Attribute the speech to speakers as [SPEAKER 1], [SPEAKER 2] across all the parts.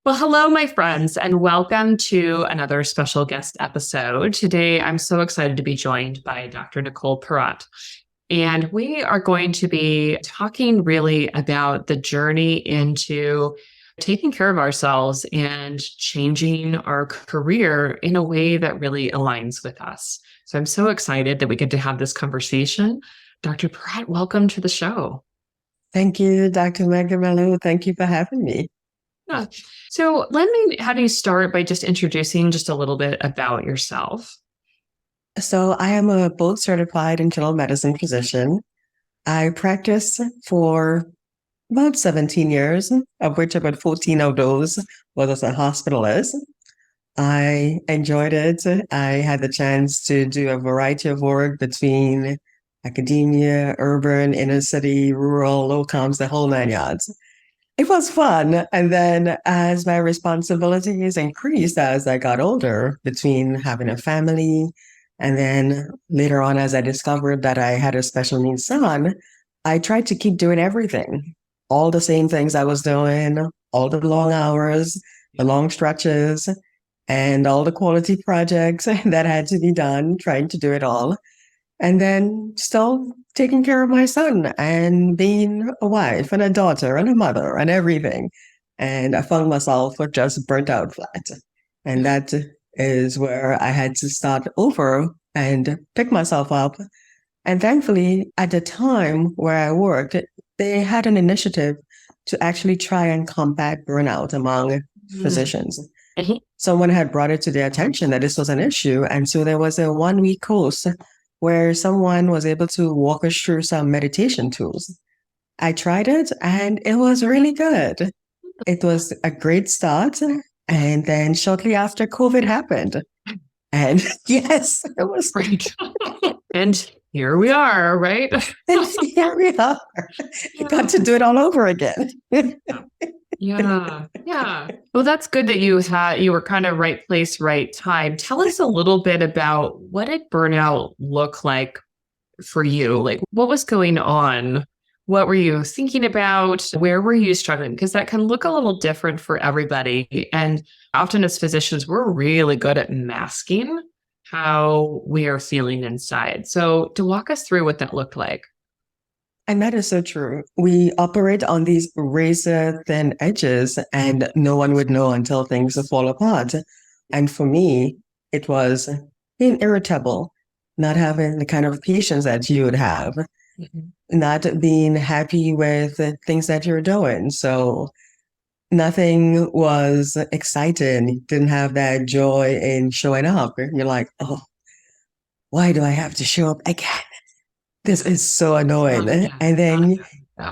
[SPEAKER 1] Well, hello, my friends, and welcome to another special guest episode. Today, I'm so excited to be joined by Dr. Nicole Perrotte. And we are going to be talking really about the journey into taking care of ourselves and changing our career in a way that really aligns with us. So I'm so excited that we get to have this conversation. Dr. Perrotte, welcome to the show.
[SPEAKER 2] Thank you, Dr. Magdalena. Thank you for having me.
[SPEAKER 1] Yeah. So let me have you start by just introducing just a little bit about yourself.
[SPEAKER 2] So I am a board certified internal medicine physician. I practiced for about 17 years, of which about 14 of those was as a hospitalist. I enjoyed it. I had the chance to do a variety of work between academia, urban, inner city, rural, locums, the whole nine yards. It was fun. And then as my responsibilities increased as I got older, between having a family and then later on, as I discovered that I had a special needs son, I tried to keep doing everything, all the same things I was doing, all the long hours, the long stretches, and all the quality projects that had to be done, trying to do it all. And then still taking care of my son and being a wife and a daughter and a mother and everything. And I found myself just burnt out flat. And that is where I had to start over and pick myself up. And thankfully, at the time where I worked, they had an initiative to actually try and combat burnout among physicians. Someone had brought it to their attention that this was an issue. And so there was a 1-week course where someone was able to walk us through some meditation tools. I tried it and it was really good. It was a great start. And then shortly after, COVID happened. And yes, it was
[SPEAKER 1] great. And here we are, right?
[SPEAKER 2] Here we are. You got to do it all over again.
[SPEAKER 1] Yeah. Well, that's good that you were kind of right place, right time. Tell us a little bit about what did burnout look like for you? Like, what was going on? What were you thinking about? Where were you struggling? Because that can look a little different for everybody. And often as physicians, we're really good at masking how we are feeling inside. So to walk us through what that looked like.
[SPEAKER 2] And that is so true. We operate on these razor thin edges and no one would know until things fall apart. And for me, it was being irritable, not having the kind of patience that you would have, not being happy with things that you're doing. So nothing was exciting, didn't have that joy in showing up. You're like, oh, why do I have to show up again? This is so annoying. And then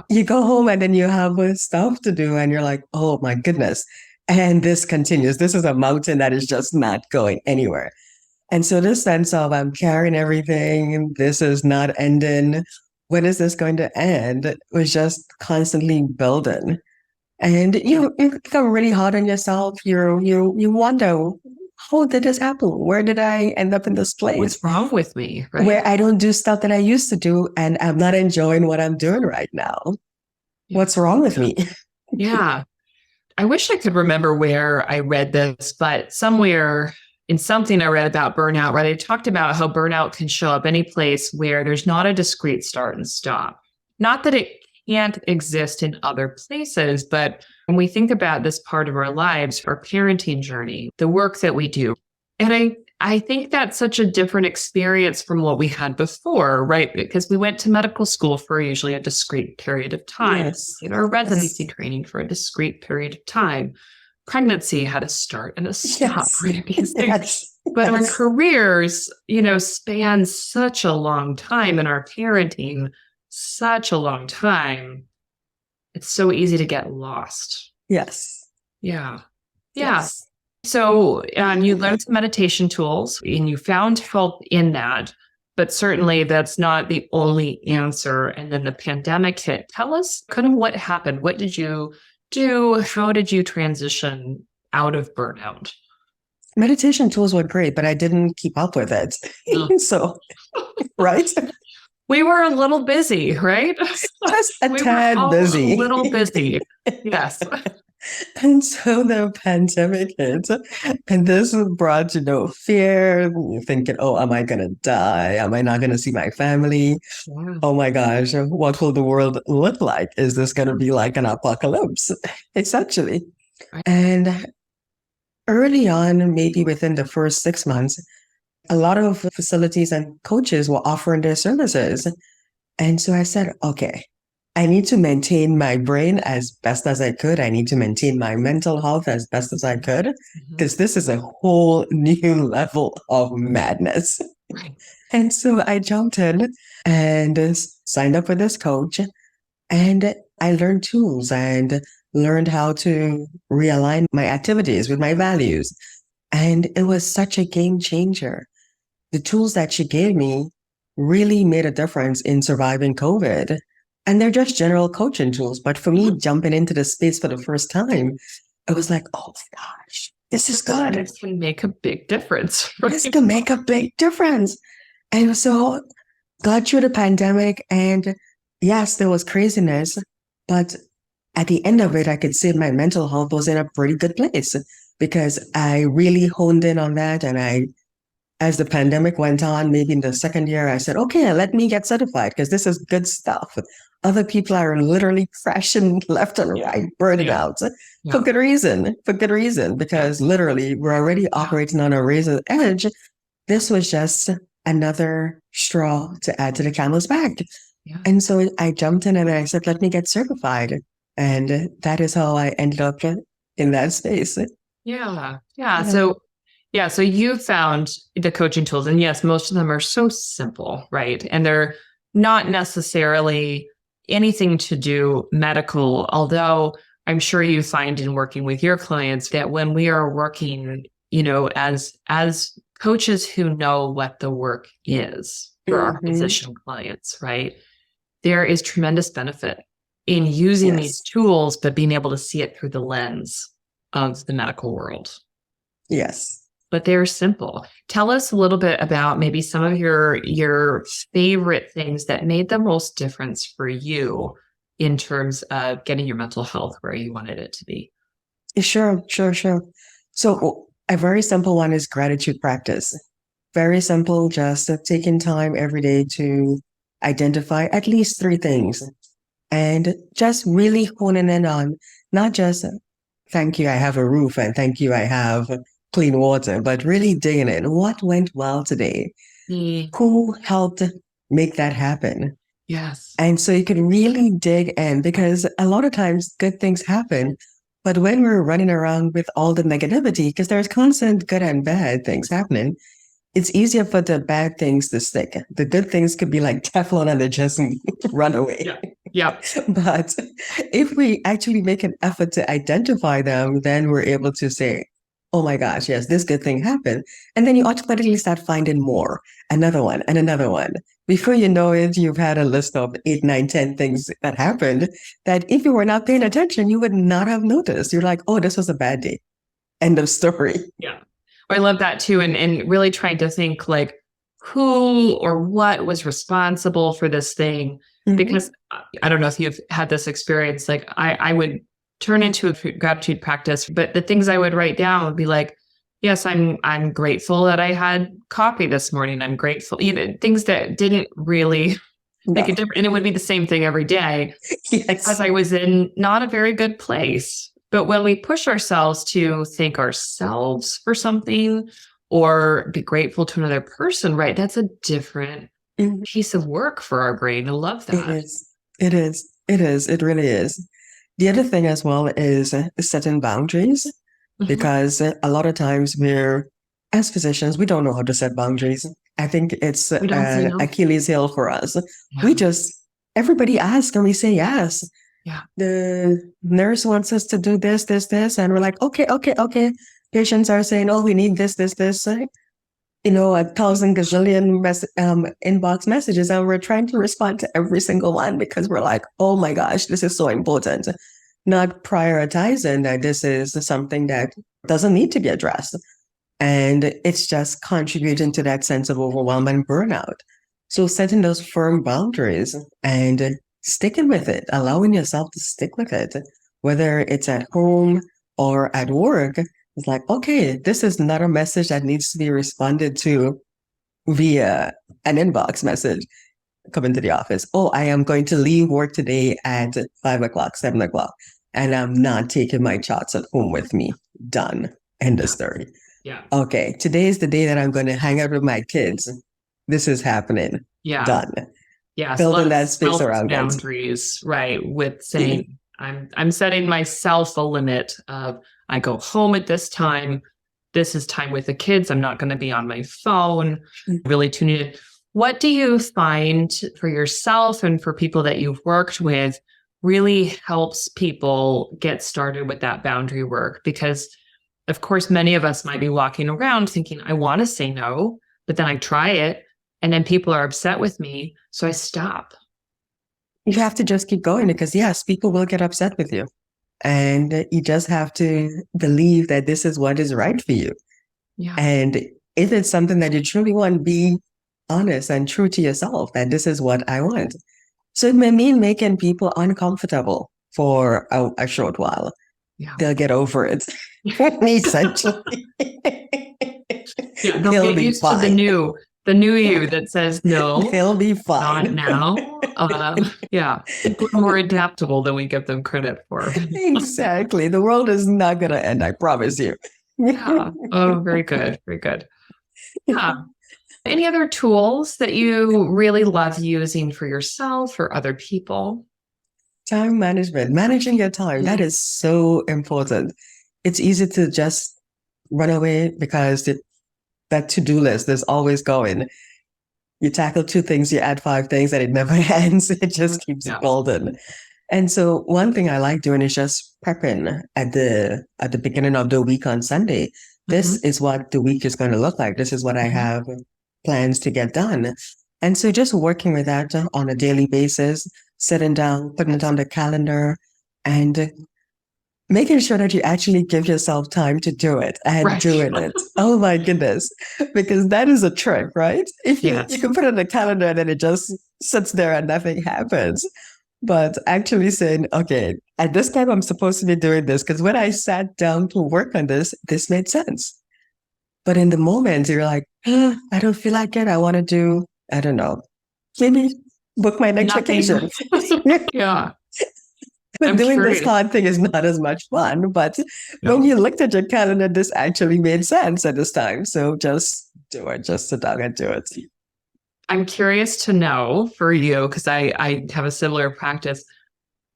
[SPEAKER 2] you go home and then you have stuff to do and you're like, oh my goodness. And this continues. This is a mountain that is just not going anywhere. And so this sense of I'm carrying everything, this is not ending. When is this going to end? Was just constantly building. And you become really hard on yourself. You wonder, how did this happen? Where did I end up in this place?
[SPEAKER 1] What's wrong with me? Right?
[SPEAKER 2] Where I don't do stuff that I used to do and I'm not enjoying what I'm doing right now. What's wrong with me?
[SPEAKER 1] Yeah. I wish I could remember where I read this, but somewhere in something I read about burnout, right? I talked about how burnout can show up any place where there's not a discrete start and stop. Not that it can't exist in other places, but when we think about this part of our lives, our parenting journey, the work that we do, and I think that's such a different experience from what we had before, right? Because we went to medical school for usually a discrete period of time.
[SPEAKER 2] Yes.
[SPEAKER 1] We did our residency training for a discrete period of time. Pregnancy had a start and a stop.
[SPEAKER 2] Yes.
[SPEAKER 1] But our careers, span such a long time, and our parenting such a long time. It's so easy to get lost.
[SPEAKER 2] Yes.
[SPEAKER 1] Yeah.
[SPEAKER 2] Yes.
[SPEAKER 1] So you learned some meditation tools and you found help in that, but certainly that's not the only answer. And then the pandemic hit. Tell us kind of what happened. What did you do? How did you transition out of burnout?
[SPEAKER 2] Meditation tools were great, but I didn't keep up with it. So, right?
[SPEAKER 1] We were a little busy, right?
[SPEAKER 2] Just a
[SPEAKER 1] We were
[SPEAKER 2] tad
[SPEAKER 1] all
[SPEAKER 2] busy.
[SPEAKER 1] a little busy. Yes.
[SPEAKER 2] And so the pandemic hit, and this brought, fear, thinking, oh, am I going to die? Am I not going to see my family?
[SPEAKER 1] Yeah.
[SPEAKER 2] Oh my gosh, what will the world look like? Is this going to be like an apocalypse? Essentially.
[SPEAKER 1] Right.
[SPEAKER 2] And early on, maybe within the first 6 months, a lot of facilities and coaches were offering their services. And so I said, okay, I need to maintain my brain as best as I could. I need to maintain my mental health as best as I could,
[SPEAKER 1] Mhm.
[SPEAKER 2] because this is a whole new level of madness.
[SPEAKER 1] Right.
[SPEAKER 2] And so I jumped in and signed up with this coach, and I learned tools and learned how to realign my activities with my values. And it was such a game changer. The tools that she gave me really made a difference in surviving COVID. And they're just general coaching tools. But for me, jumping into the space for the first time, it was like, oh my gosh, this is good.
[SPEAKER 1] This can make a big difference.
[SPEAKER 2] This can make a big difference. And so got through the pandemic, and yes, there was craziness, but at the end of it, I could say my mental health was in a pretty good place because I really honed in on that. And as the pandemic went on, maybe in the second year, I said, okay, let me get certified because this is good stuff. Other people are literally crashing left and right, burning out for good reason, because literally we're already operating on a razor edge. This was just another straw to add to the camel's back.
[SPEAKER 1] Yeah.
[SPEAKER 2] And so I jumped in and I said, let me get certified. And that is how I ended up in that space.
[SPEAKER 1] Yeah. So you found the coaching tools, and yes, most of them are so simple, right? And they're not necessarily anything to do medical, although I'm sure you find in working with your clients that when we are working, as coaches who know what the work is for our physician clients, right? There is tremendous benefit in using these tools, but being able to see it through the lens of the medical world.
[SPEAKER 2] Yes.
[SPEAKER 1] But they're simple. Tell us a little bit about maybe some of your favorite things that made the most difference for you in terms of getting your mental health where you wanted it to be.
[SPEAKER 2] Sure. So a very simple one is gratitude practice. Very simple, just taking time every day to identify at least 3 things and just really honing in on not just thank you, I have a roof, and thank you, I have clean water, but really digging in. What went well today? Who helped make that happen?
[SPEAKER 1] Yes.
[SPEAKER 2] And so you can really dig in, because a lot of times good things happen, but when we're running around with all the negativity, because there's constant good and bad things happening, it's easier for the bad things to stick. The good things could be like Teflon and they just run away.
[SPEAKER 1] Yeah.
[SPEAKER 2] But if we actually make an effort to identify them, then we're able to say, oh my gosh, yes, this good thing happened. And then you automatically start finding more, another one and another one. Before you know it, you've had a list of 8, 9, 10 things that happened that if you were not paying attention, you would not have noticed. You're like, oh, this was a bad day. End of story.
[SPEAKER 1] Yeah. I love that too. And really trying to think like who or what was responsible for this thing. Because I don't know if you've had this experience, like I would turn into a gratitude practice, but the things I would write down would be like, yes, I'm grateful that I had coffee this morning. I'm grateful, things that didn't really make a difference. And it would be the same thing every day because I was in not a very good place. But when we push ourselves to thank ourselves for something or be grateful to another person, right? That's a different piece of work for our brain. I love that.
[SPEAKER 2] It is. It really is. The other thing as well is setting boundaries, because a lot of times as physicians, we don't know how to set boundaries. I think it's an Achilles heel for us. Yeah. Everybody asks and we say yes. Yeah. The nurse wants us to do this, and we're like, okay. Patients are saying, oh, we need this. 1,000 gazillion inbox messages, and we're trying to respond to every single one because we're like, oh my gosh, this is so important. Not prioritizing that this is something that doesn't need to be addressed. And it's just contributing to that sense of overwhelm and burnout. So setting those firm boundaries and sticking with it, allowing yourself to stick with it, whether it's at home or at work, it's like, okay, this is not a message that needs to be responded to via an inbox message coming to the office. Oh, I am going to leave work today at 5 o'clock, 7 o'clock, and I'm not taking my charts at home with me. Done. End of story.
[SPEAKER 1] Yeah.
[SPEAKER 2] Okay, today is the day that I'm going to hang out with my kids. This is happening.
[SPEAKER 1] Yeah.
[SPEAKER 2] Done.
[SPEAKER 1] Yeah.
[SPEAKER 2] Building that space around
[SPEAKER 1] boundaries, right? With saying, I'm setting myself a limit of I go home at this time. This is time with the kids. I'm not going to be on my phone. Really tuning in. What do you find for yourself and for people that you've worked with really helps people get started with that boundary work? Because, of course, many of us might be walking around thinking, I want to say no, but then I try it and then people are upset with me. So I stop.
[SPEAKER 2] You have to just keep going because, yes, people will get upset with you. And you just have to believe that this is what is right for you.
[SPEAKER 1] Yeah.
[SPEAKER 2] And if it's something that you truly want, be honest and true to yourself that this is what I want. So it may mean making people uncomfortable for a short while.
[SPEAKER 1] Yeah.
[SPEAKER 2] They'll get over it. Essentially.
[SPEAKER 1] Yeah, they'll get used to the new you that says no.
[SPEAKER 2] They'll be fine.
[SPEAKER 1] Not now. Yeah, people are more adaptable than we give them credit for.
[SPEAKER 2] Exactly. The world is not going to end, I promise you.
[SPEAKER 1] Yeah. Oh, very good. Very good. Yeah. Any other tools that you really love using for yourself or other people?
[SPEAKER 2] Time management, managing your time. That is so important. It's easy to just run away because that to-do list is always going. You tackle 2 things, you add 5 things, and it never ends. It just keeps golden. And so one thing I like doing is just prepping at the beginning of the week on Sunday. This is what the week is going to look like. This is what I have plans to get done. And so just working with that on a daily basis, sitting down, putting it on the calendar, and making sure that you actually give yourself time to do it and doing it. Oh my goodness. Because that is a trick, right? If you can put it on the calendar and then it just sits there and nothing happens. But actually saying, okay, at this time I'm supposed to be doing this because when I sat down to work on this made sense. But in the moment, you're like, I don't feel like it. I want to do, I don't know, maybe book my next vacation.
[SPEAKER 1] Yeah.
[SPEAKER 2] But doing this hard thing is not as much fun. But when you looked at your calendar, this actually made sense at this time. So just do it. Just sit down and do it.
[SPEAKER 1] I'm curious to know for you, because I have a similar practice.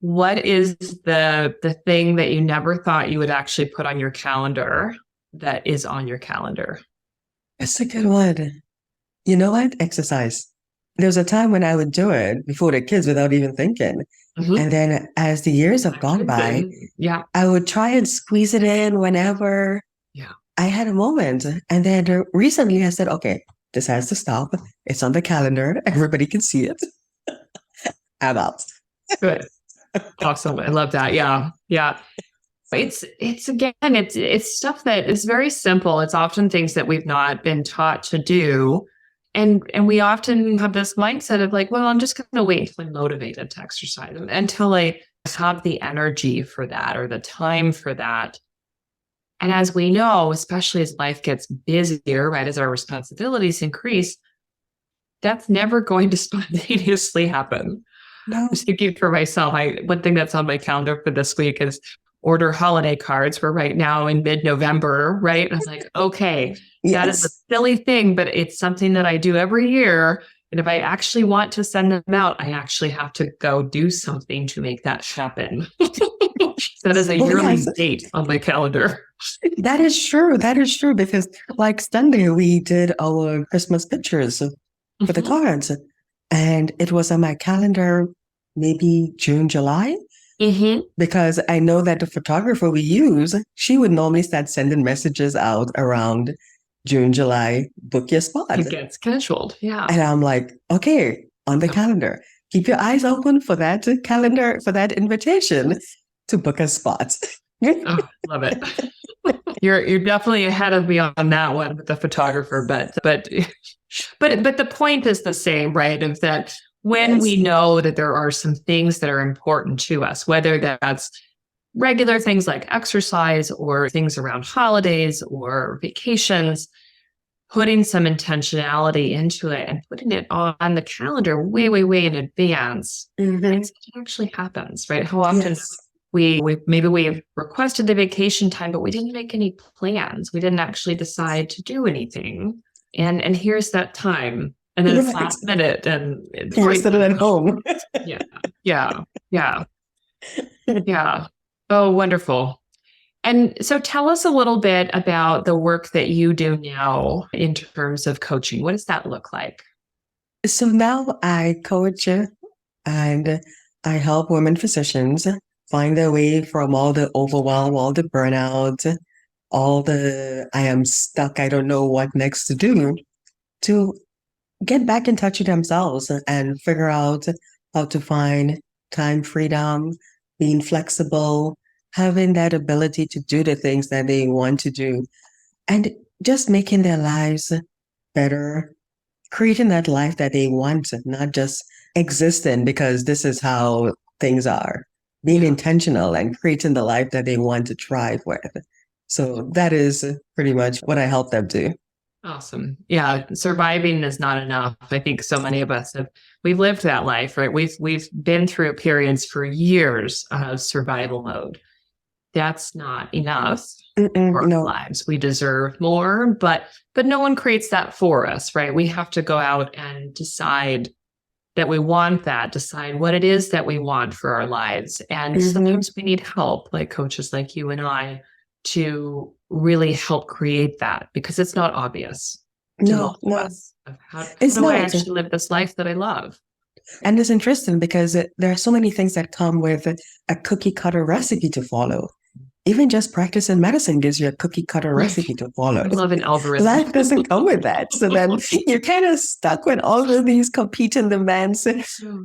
[SPEAKER 1] What is the thing that you never thought you would actually put on your calendar that is on your calendar?
[SPEAKER 2] That's a good one. You know what? Exercise. There was a time when I would do it before the kids without even thinking. And then as the years have gone by, I would try and squeeze it in whenever I had a moment. And then recently I said, okay, this has to stop. It's on the calendar. Everybody can see it. I'm out.
[SPEAKER 1] Good. Awesome. I love that. Yeah. Yeah. It's again, it's stuff that is very simple. It's often things that we've not been taught to do. And we often have this mindset of like, well, I'm just going to wait until I'm motivated to exercise, until I have the energy for that or the time for that. And as we know, especially as life gets busier, right, as our responsibilities increase, that's never going to spontaneously happen.
[SPEAKER 2] No.
[SPEAKER 1] I'm thinking for myself, one thing that's on my calendar for this week is order holiday cards. We're right now in mid-November, right? And I was like, okay, that is a silly thing, but it's something that I do every year. And if I actually want to send them out, I actually have to go do something to make that happen. That is a yearly date on my calendar.
[SPEAKER 2] That is true. That is true. Because like Sunday, we did our Christmas pictures for the cards. And it was on my calendar, maybe June, July. Because I know that the photographer we use, she would normally start sending messages out around June, July, book your spot.
[SPEAKER 1] It gets scheduled. Yeah.
[SPEAKER 2] And I'm like, okay, on the calendar, keep your eyes open for that calendar, for that invitation to book a spot.
[SPEAKER 1] Oh, love it. You're definitely ahead of me on that one with the photographer, but But the point is the same, right? Of that when
[SPEAKER 2] Yes.
[SPEAKER 1] we know that there are some things that are important to us, whether that's regular things like exercise or things around holidays or vacations, putting some intentionality into it and putting it on the calendar way, way, way in advance, it actually happens, right? How often
[SPEAKER 2] Yes.
[SPEAKER 1] we maybe we've requested the vacation time, but we didn't make any plans. We didn't actually decide to do anything. And here's that time. And then it's
[SPEAKER 2] Right.
[SPEAKER 1] last minute and
[SPEAKER 2] You're sitting at home.
[SPEAKER 1] yeah, yeah, yeah, yeah. Oh, wonderful. And so tell us a little bit about the work that you do now in terms of coaching. What does that look like?
[SPEAKER 2] So now I coach and I help women physicians find their way from all the overwhelm, all the burnout, all the I am stuck, I don't know what next to do, to get back in touch with themselves and figure out how to find time freedom, being flexible, having that ability to do the things that they want to do, and just making their lives better, creating that life that they want, not just existing because this is how things are. Being intentional and creating the life that they want to thrive with. So that is pretty much what I help them do.
[SPEAKER 1] Awesome. Yeah, surviving is not enough. I think so many of us we've lived that life, right? We've been through periods for years of survival mode. That's not enough for our
[SPEAKER 2] No.
[SPEAKER 1] lives. We deserve more, but no one creates that for us, right? We have to go out and decide that we want that, decide what it is that we want for our lives. And sometimes we need help, like coaches like you and I, to really help create that because it's not obvious to most of us. How do I actually live this life that I love?
[SPEAKER 2] And it's interesting because there are so many things that come with a cookie cutter recipe to follow. Even just practicing medicine gives you a cookie cutter recipe to follow.
[SPEAKER 1] I love an algorithm.
[SPEAKER 2] Life doesn't come with that. So then you're kind of stuck when all of these competing demands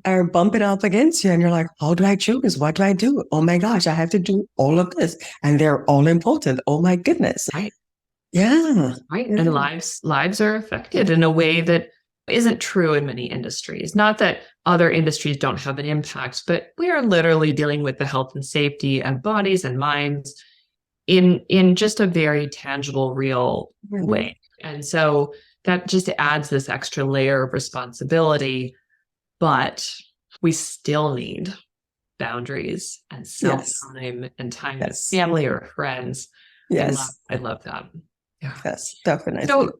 [SPEAKER 2] are bumping up against you. And you're like, how do I choose? What do I do? Oh my gosh, I have to do all of this. And they're all important. Oh my goodness.
[SPEAKER 1] Right.
[SPEAKER 2] Yeah.
[SPEAKER 1] Right. And lives are affected in a way that isn't true in many industries. Not that other industries don't have an impact, but we are literally dealing with the health and safety of bodies and minds in just a very tangible, real way. And so that just adds this extra layer of responsibility, but we still need boundaries and self-time and time with family or friends.
[SPEAKER 2] Yes.
[SPEAKER 1] I love that. Yeah.
[SPEAKER 2] Yes, definitely.
[SPEAKER 1] So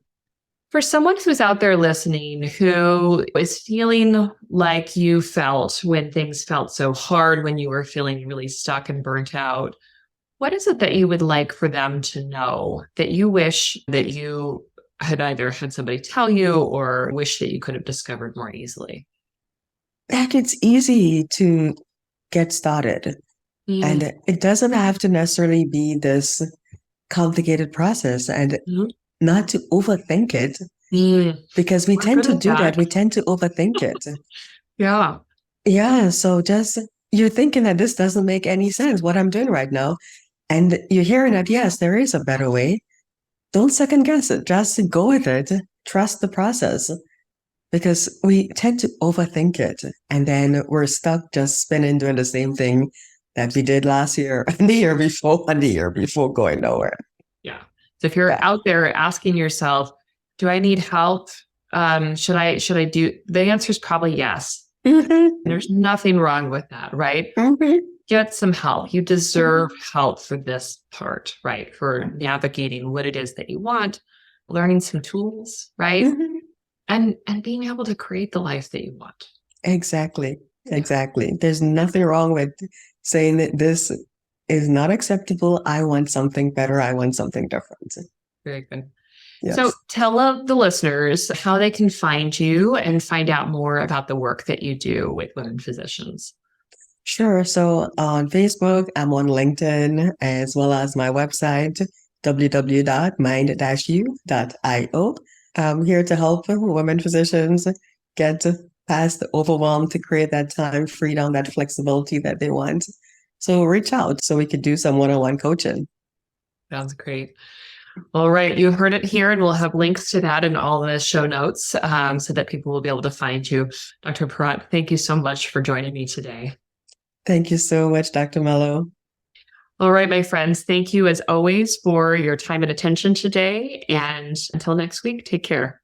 [SPEAKER 1] for someone who's out there listening who is feeling like you felt when things felt so hard, when you were feeling really stuck and burnt out, what is it that you would like for them to know that you wish that you had either had somebody tell you or wish that you could have discovered more easily?
[SPEAKER 2] That it's easy to get started. And it doesn't have to necessarily be this complicated process and not to overthink it because we tend to do that. We tend to overthink it.
[SPEAKER 1] Yeah.
[SPEAKER 2] Yeah. So just you're thinking that this doesn't make any sense, what I'm doing right now. And you're hearing that, yes, there is a better way. Don't second guess it. Just go with it. Trust the process because we tend to overthink it. And then we're stuck just spinning doing the same thing that we did last year and the year before and the year before going nowhere.
[SPEAKER 1] Yeah. So if you're out there asking yourself, do I need help? Should I do? The answer is probably yes. There's nothing wrong with that, right? Get some help. You deserve help for this part, right? For navigating what it is that you want, learning some tools, right? And being able to create the life that you want.
[SPEAKER 2] Exactly. There's nothing wrong with saying that this is not acceptable. I want something better. I want something different.
[SPEAKER 1] Very good.
[SPEAKER 2] Yes.
[SPEAKER 1] So tell the listeners how they can find you and find out more about the work that you do with women physicians.
[SPEAKER 2] Sure. So on Facebook, I'm on LinkedIn, as well as my website, www.mind-u.io. I'm here to help women physicians get past the overwhelm to create that time freedom, that flexibility that they want. So reach out so we could do some one-on-one coaching.
[SPEAKER 1] Sounds great. All right. You heard it here, and we'll have links to that in all the show notes so that people will be able to find you. Dr. Perrotte, thank you so much for joining me today.
[SPEAKER 2] Thank you so much, Dr. Mello.
[SPEAKER 1] All right, my friends. Thank you as always for your time and attention today. And until next week, take care.